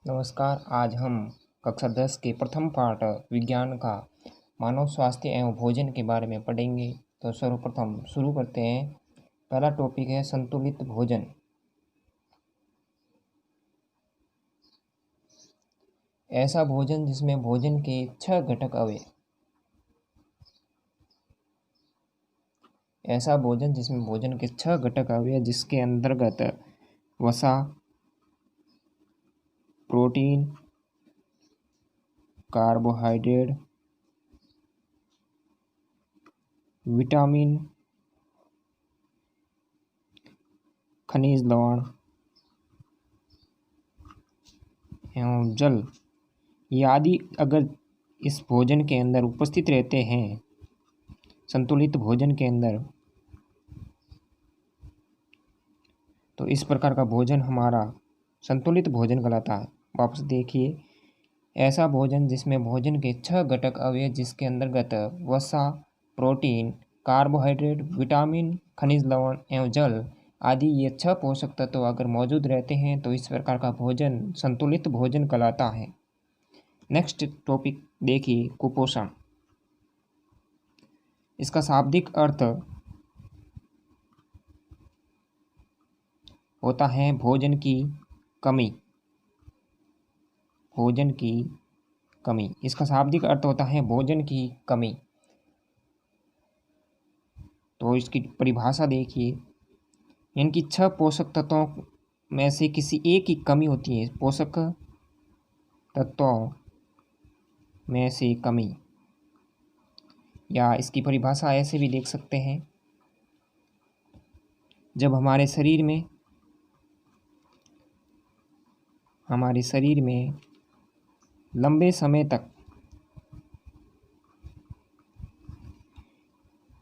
नमस्कार। आज हम कक्षा 10 के प्रथम पाठ विज्ञान का मानव स्वास्थ्य एवं भोजन के बारे में पढ़ेंगे। तो सर्वप्रथम शुरू करते हैं। पहला टॉपिक है संतुलित भोजन। ऐसा भोजन जिसमें भोजन के 6 घटक आवे। ऐसा भोजन जिसमें भोजन के 6 घटक आवे, जिसके अंतर्गत वसा, प्रोटीन, कार्बोहाइड्रेट, विटामिन, खनिज लवण एवं जल ये आदि अगर इस भोजन के अंदर उपस्थित रहते हैं, संतुलित भोजन के अंदर, तो इस प्रकार का भोजन हमारा संतुलित भोजन कहलाता है। वापस देखिए, ऐसा भोजन जिसमें भोजन के 6 घटक आवे, जिसके अंतर्गत वसा, प्रोटीन, कार्बोहाइड्रेट, विटामिन, खनिज लवण एवं जल आदि ये 6 पोषक तत्व अगर मौजूद रहते हैं तो इस प्रकार का भोजन संतुलित भोजन कहलाता है। नेक्स्ट टॉपिक देखिए, कुपोषण। इसका शाब्दिक अर्थ होता है भोजन की कमी। भोजन की कमी, इसका शाब्दिक अर्थ होता है भोजन की कमी। तो इसकी परिभाषा देखिए, इनकी 6 पोषक तत्वों में से किसी एक की कमी होती है। पोषक तत्वों में से कमी, या इसकी परिभाषा ऐसे भी देख सकते हैं, जब हमारे शरीर में लंबे समय तक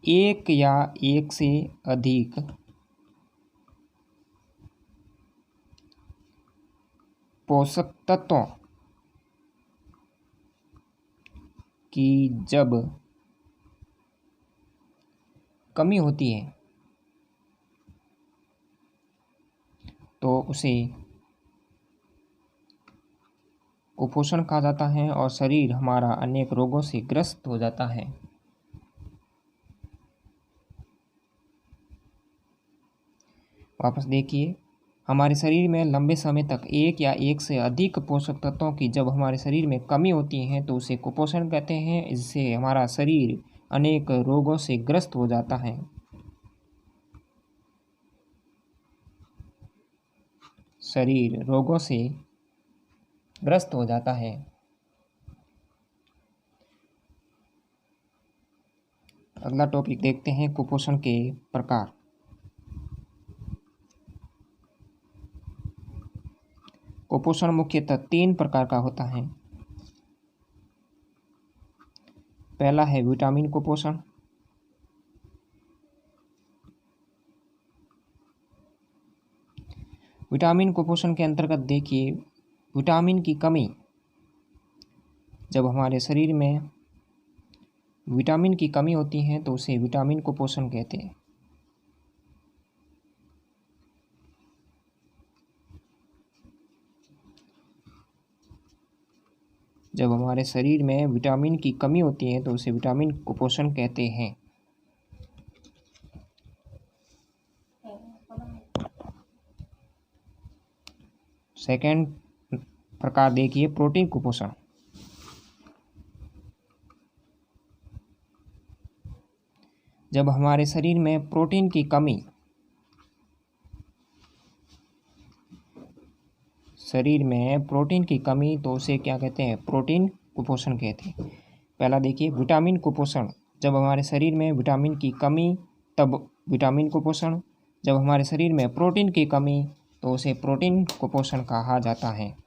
एक या एक से अधिक पोषक तत्वों की जब कमी होती है तो उसे कुपोषण कहा जाता है और शरीर हमारा अनेक रोगों से ग्रस्त हो जाता है। वापस देखिए, हमारे शरीर में लंबे समय तक एक या एक से अधिक पोषक तत्वों की जब हमारे शरीर में कमी होती है तो उसे कुपोषण कहते हैं। इससे हमारा शरीर अनेक रोगों से ग्रस्त हो जाता है। शरीर रोगों से ग्रस्त हो जाता है। अगला टॉपिक देखते हैं, कुपोषण के प्रकार। कुपोषण मुख्यतः 3 प्रकार का होता है। पहला है विटामिन कुपोषण। विटामिन कुपोषण के अंतर्गत देखिए, विटामिन की कमी, जब हमारे शरीर में विटामिन की कमी होती है तो उसे विटामिन कुपोषण कहते हैं। जब हमारे शरीर में विटामिन की कमी होती है तो उसे विटामिन कुपोषण कहते हैं। सेकंड प्रकार देखिए, प्रोटीन कुपोषण। जब हमारे शरीर में प्रोटीन की कमी, तो उसे क्या कहते हैं? प्रोटीन कुपोषण कहते हैं। पहला देखिए, विटामिन कुपोषण। जब हमारे शरीर में विटामिन की कमी तब विटामिन कुपोषण। जब हमारे शरीर में प्रोटीन की कमी तो उसे प्रोटीन कुपोषण कहा जाता है।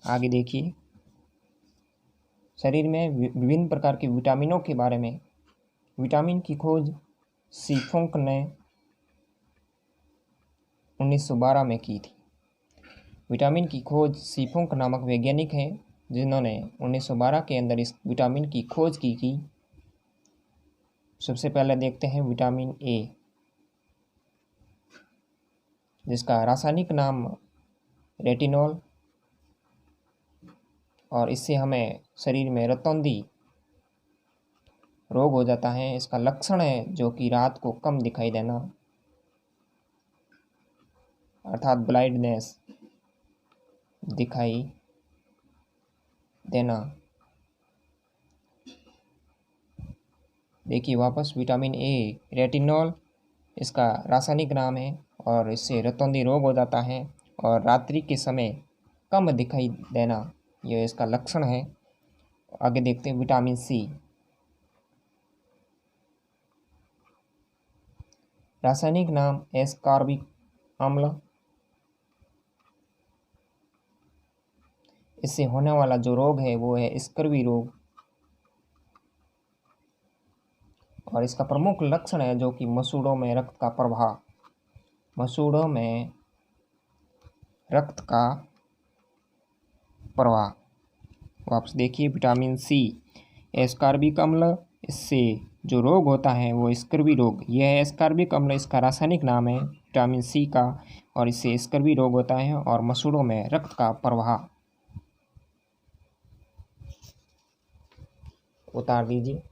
आगे देखिए, शरीर में विभिन्न प्रकार के विटामिनों के बारे में। विटामिन की खोज सीफोंक ने 1912 में की थी। विटामिन की खोज सीफोंक नामक वैज्ञानिक हैं जिन्होंने 1912 के अंदर इस विटामिन की खोज की। सबसे पहले देखते हैं विटामिन ए, जिसका रासायनिक नाम रेटिनॉल, और इससे हमें शरीर में रतौंधी रोग हो जाता है। इसका लक्षण है जो कि रात को कम दिखाई देना, अर्थात ब्लाइंडनेस दिखाई देना। देखिए वापस विटामिन ए रेटिनॉल इसका रासायनिक नाम है, और इससे रतौंधी रोग हो जाता है और रात्रि के समय कम दिखाई देना, यह इसका लक्षण है। आगे देखते हैं विटामिन सी, रासायनिक नाम एस्कॉर्बिक अम्ल, इससे होने वाला जो रोग है वो है स्कर्वी रोग, और इसका प्रमुख लक्षण है जो कि मसूड़ों में रक्त का प्रवाह, मसूड़ों में रक्त का प्रवाह। वापस देखिए विटामिन सी एस्कॉर्बिक अम्ल, इससे जो रोग होता है वो स्कर्वी रोग। यह है एस्कॉर्बिक अम्ल, इसका रासायनिक नाम है विटामिन सी का, और इससे स्कर्वी रोग होता है और मसूड़ों में रक्त का प्रवाह। उतार दीजिए।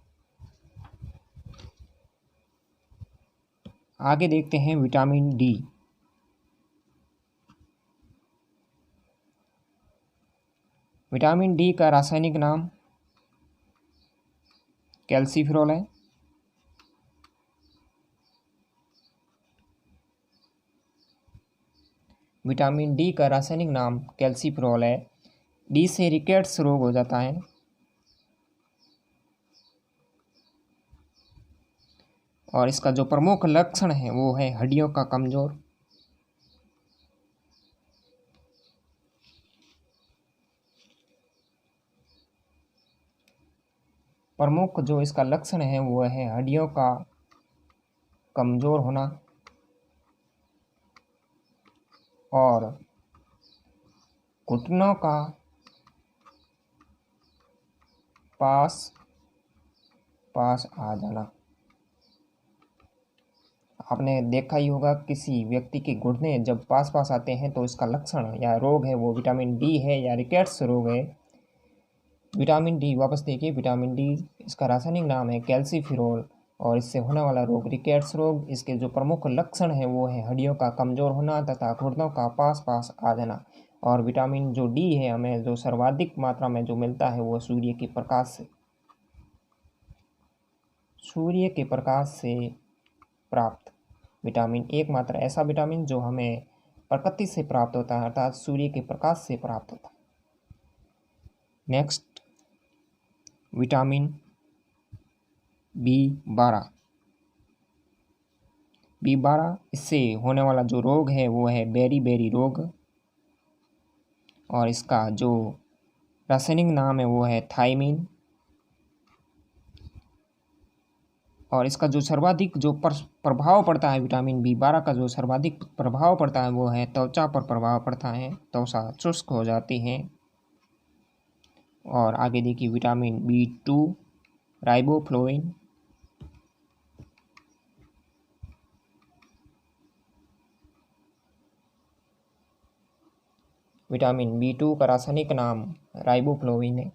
आगे देखते हैं विटामिन डी, विटामिन डी का रासायनिक नाम कैल्सीफेरॉल है, विटामिन डी का रासायनिक नाम कैल्सीफेरॉल है। डी से रिकेट्स रोग हो जाता है, और इसका जो प्रमुख लक्षण है वो है हड्डियों का कमजोर, प्रमुख जो इसका लक्षण है वो है हड्डियों का कमजोर होना और घुटनों का पास आ जाना। आपने देखा ही होगा किसी व्यक्ति के घुटने जब पास आते हैं तो इसका लक्षण या रोग है वो विटामिन डी है या रिकेट्स रोग है। विटामिन डी वापस देखिए, विटामिन डी इसका रासायनिक नाम है कैल्सीफेरॉल, और इससे होने वाला रोग रिकेट्स रोग। इसके जो प्रमुख लक्षण है वो है हड्डियों का कमजोर होना तथा घुटनों का पास आ जाना। और विटामिन जो डी है हमें जो सर्वाधिक मात्रा में जो मिलता है वो सूर्य के प्रकाश से, सूर्य के प्रकाश से प्राप्त विटामिन एकमात्र ऐसा विटामिन जो हमें प्रकृति से प्राप्त होता है, अर्थात सूर्य के प्रकाश से प्राप्त होता है। नेक्स्ट विटामिन बी12, बी12 इससे होने वाला जो रोग है वो है बेरी रोग, और इसका जो रासायनिक नाम है वो है थायमीन, और इसका जो सर्वाधिक जो प्रभाव पड़ता है विटामिन बी12 का जो सर्वाधिक प्रभाव पड़ता है वो है त्वचा पर प्रभाव पड़ता है, त्वचा शुष्क हो जाती है। और आगे देखिए विटामिन बी2 राइबोफ्लोविन, विटामिन बी2 का रासायनिक नाम राइबोफ्लोविन है।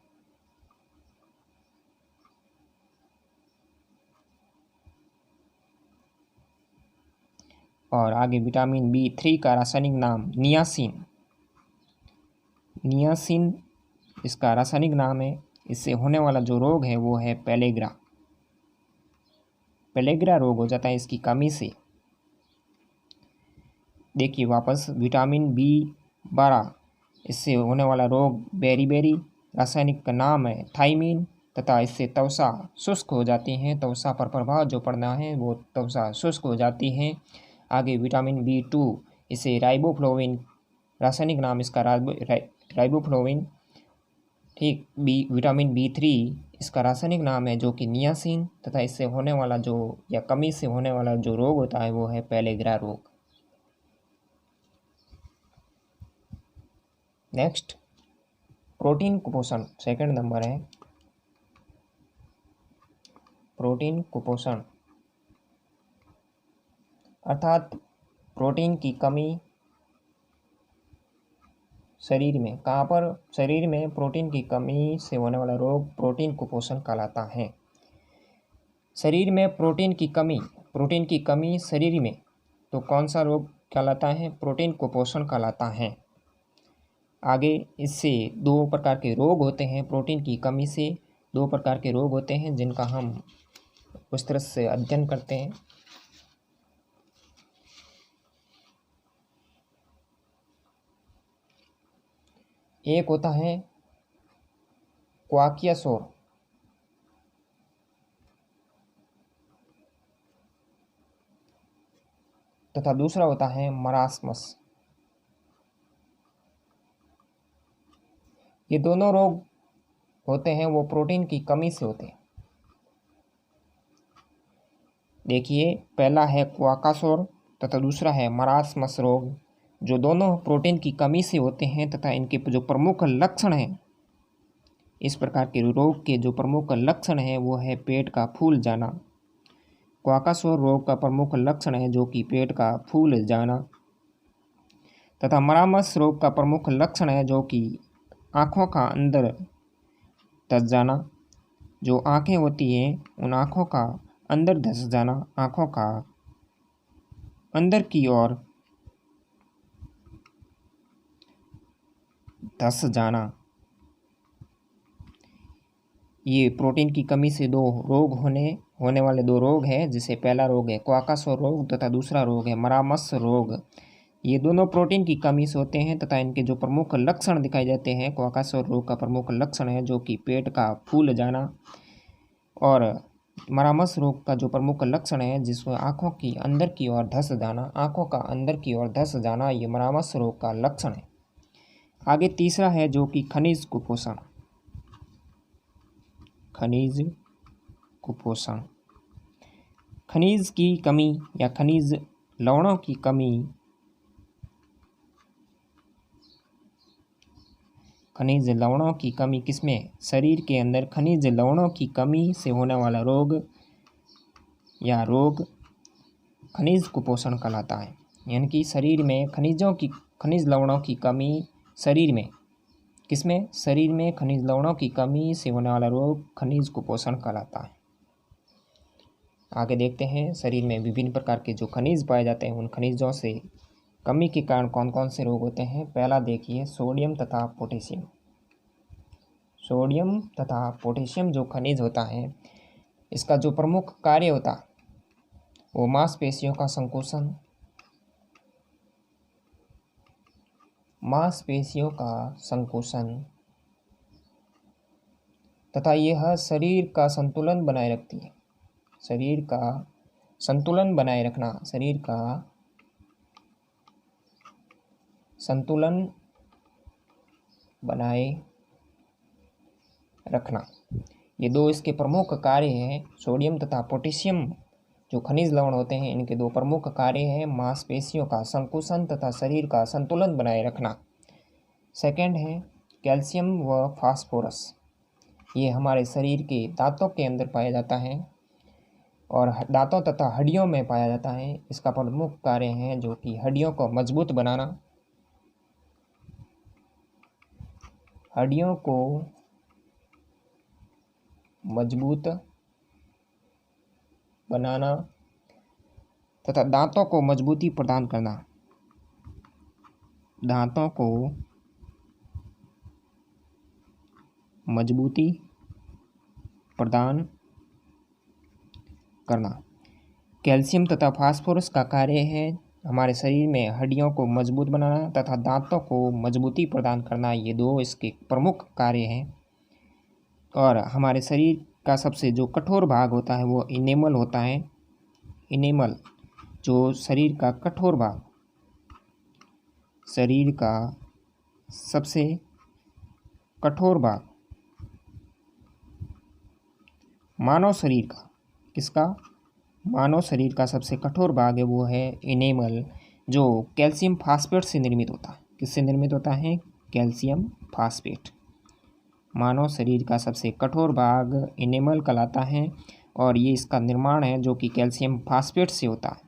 और आगे विटामिन बी3 का रासायनिक नाम नियासिन, नियासिन इसका रासायनिक नाम है। इससे होने वाला जो रोग है वो है पेलेग्रा, पेलेग्रा रोग हो जाता है इसकी कमी से। देखिए वापस विटामिन बी12 इससे होने वाला रोग बेरी, रासायनिक का नाम है थायमीन, तथा इससे त्वचा शुष्क हो जाती है, त्वचा पर प्रभाव जो पड़ना है वो त्वचा शुष्क हो जाती है। आगे विटामिन बी2 इसे राइबोफ्लोविन, रासायनिक नाम इसका राइबोफ्लोविन, ठीक। विटामिन बी3 इसका रासायनिक नाम है जो कि नियासिन, तथा इससे होने वाला जो या कमी से होने वाला जो रोग होता है वो है पेलेग्रा रोग। नेक्स्ट प्रोटीन कुपोषण, सेकंड नंबर है प्रोटीन कुपोषण, अर्थात प्रोटीन की कमी शरीर में, कहाँ पर, शरीर में प्रोटीन की कमी से होने वाला रोग प्रोटीन कुपोषण कहलाता है। शरीर में प्रोटीन की कमी शरीर में, तो कौन सा रोग कहलाता है, प्रोटीन कुपोषण कहलाता है। आगे इससे दो प्रकार के रोग होते हैं, प्रोटीन की कमी से दो प्रकार के रोग होते हैं जिनका हम उस तरह से अध्ययन करते हैं। एक होता है क्वाकियासोर तथा दूसरा होता है मरासमस। ये दोनों रोग होते हैं वो प्रोटीन की कमी से होते हैं। देखिए, पहला है क्वाकासोर तथा दूसरा है मरासमस रोग, जो दोनों प्रोटीन की कमी से होते हैं तथा इनके जो प्रमुख लक्षण हैं, इस प्रकार के रोग के जो प्रमुख लक्षण हैं वो है पेट का फूल जाना। क्वाकासोर रोग का प्रमुख लक्षण है जो कि पेट का फूल जाना, तथा मरामस रोग का प्रमुख लक्षण है जो कि आँखों का अंदर धस जाना। जो आँखें होती हैं उन आँखों का अंदर धस जाना, आँखों का अंदर की ओर धस जाना। ये प्रोटीन की कमी से दो रोग होने वाले दो रोग हैं, जिसे पहला रोग है क्वाकासोर रोग तथा दूसरा रोग है मरामस रोग। ये दोनों प्रोटीन की कमी से होते हैं तथा इनके जो प्रमुख लक्षण दिखाई देते हैं, क्वाकासोर रोग का प्रमुख लक्षण है जो कि पेट का फूल जाना, और मरामस रोग का जो प्रमुख लक्षण है जिसमें आँखों की अंदर की ओर धस जाना, आँखों का अंदर की ओर धस जाना, ये मरामस रोग का लक्षण है। आगे तीसरा है जो कि खनिज कुपोषण। खनिज कुपोषण, खनिज की कमी या खनिज लवणों की कमी, खनिज लवणों की कमी किसमें, शरीर के अंदर खनिज लवणों की कमी से होने वाला रोग या रोग खनिज कुपोषण कहलाता है। यानी कि शरीर में खनिज लवणों की कमी, शरीर में किसमें, शरीर में खनिज लवणों की कमी से होने वाला रोग खनिज कुपोषण कहलाता है। आगे देखते हैं शरीर में विभिन्न प्रकार के जो खनिज पाए जाते हैं, उन खनिजों से कमी के कारण कौन कौन से रोग होते हैं। पहला देखिए सोडियम तथा पोटेशियम। सोडियम तथा पोटेशियम जो खनिज होता है, इसका जो प्रमुख कार्य होता है वो मांसपेशियों का संकोचन, मांसपेशियों का संकोचन तथा यह शरीर का संतुलन बनाए रखती है। शरीर का संतुलन बनाए रखना, शरीर का संतुलन बनाए रखना, ये दो इसके प्रमुख कार्य हैं। सोडियम तथा पोटेशियम जो खनिज लवण होते हैं, इनके दो प्रमुख कार्य हैं मांसपेशियों का संकुचन तथा शरीर का संतुलन बनाए रखना। सेकंड है कैल्शियम व फास्फोरस। ये हमारे शरीर के दांतों के अंदर पाया जाता है और दांतों तथा हड्डियों में पाया जाता है। इसका प्रमुख कार्य है जो कि हड्डियों को मजबूत बनाना, हड्डियों को मजबूत बनाना तथा दांतों को मजबूती प्रदान करना, दांतों को मजबूती प्रदान करना। कैल्शियम तथा फास्फोरस का कार्य है हमारे शरीर में हड्डियों को मजबूत बनाना तथा दांतों को मजबूती प्रदान करना। ये दो इसके प्रमुख कार्य हैं। और हमारे शरीर का सबसे जो कठोर भाग होता है वो इनेमल होता है। इनेमल जो शरीर का कठोर भाग, शरीर का सबसे कठोर भाग मानव शरीर का, किसका, मानव शरीर का सबसे कठोर भाग है वो है इनेमल, जो कैल्शियम फास्फेट से निर्मित होता है। किससे निर्मित होता है, कैल्शियम फास्फेट। मानव शरीर का सबसे कठोर भाग एनिमल कहलाता है और ये इसका निर्माण है जो कि कैल्शियम फास्फेट से होता है।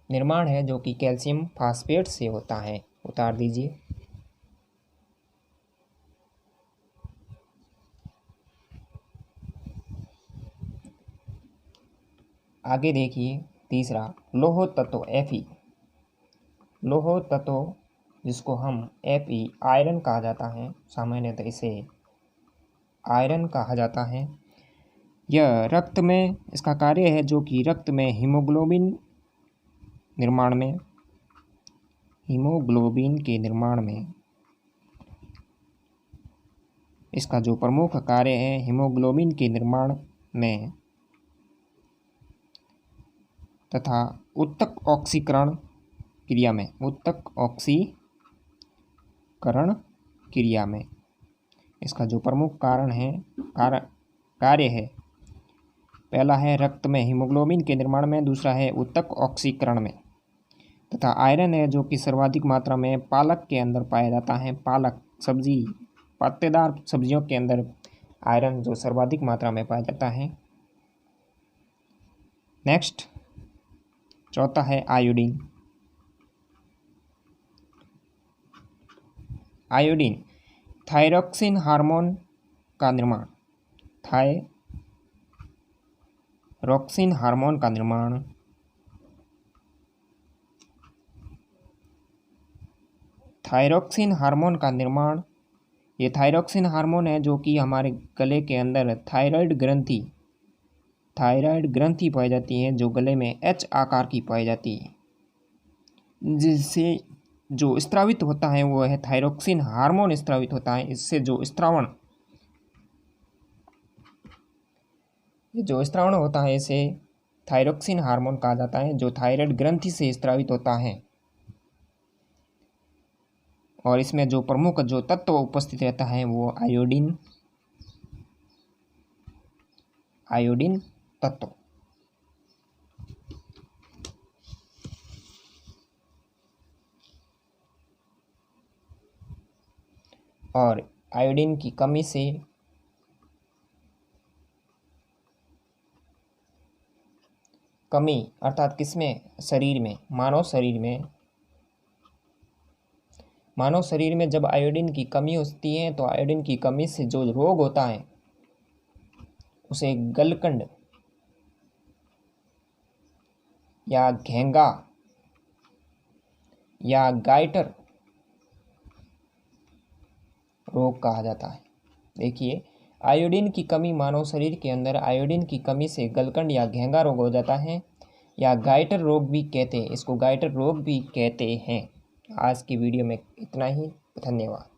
निर्माण है जो कि कैल्शियम फास्फेट से होता है। उतार दीजिए। आगे देखिए तीसरा, लौह तत्व Fe। लौह तत्व जिसको हम Fe आयरन कहा जाता है, सामान्यतः इसे आयरन कहा जाता है। यह रक्त में, इसका कार्य है जो कि रक्त में हीमोग्लोबिन के निर्माण में इसका जो प्रमुख कार्य है हीमोग्लोबिन के निर्माण में तथा उत्तक ऑक्सीकरण क्रिया में इसका जो प्रमुख कार्य है, पहला है रक्त में हीमोग्लोबिन के निर्माण में, दूसरा है उत्तक ऑक्सीकरण में, तथा आयरन है जो कि सर्वाधिक मात्रा में पालक के अंदर पाया जाता है। पालक सब्जी, पत्तेदार सब्जियों के अंदर आयरन जो सर्वाधिक मात्रा में पाया जाता है। नेक्स्ट, चौथा है आयोडीन। आयोडीन थायरॉक्सिन हार्मोन का निर्माण, थायरॉक्सिन हार्मोन का निर्माण ये थायरॉक्सिन हार्मोन है जो कि हमारे गले के अंदर थायराइड ग्रंथि पाई जाती है जो गले में H आकार की पाई जाती है, जिससे जो स्त्रावित होता है वो है थायरॉक्सिन हार्मोन स्त्रावित होता है। इससे जो स्त्रावण होता है इसे थायरॉक्सिन हार्मोन कहा जाता है, जो थायराइड ग्रंथि से स्त्रावित होता है। और इसमें जो प्रमुख जो तत्व उपस्थित रहता है वो आयोडीन तत्व। और आयोडीन की कमी से अर्थात किसमें, शरीर में, मानव शरीर में जब आयोडीन की कमी होती है तो आयोडीन की कमी से जो रोग होता है उसे गलकंड या घेंगा या गाइटर रोग कहा जाता है। देखिए, आयोडीन की कमी, मानव शरीर के अंदर आयोडीन की कमी से गलकंड या घेंगा रोग हो जाता है, या गाइटर रोग भी कहते हैं, इसको गाइटर रोग भी कहते हैं। आज की वीडियो में इतना ही, धन्यवाद।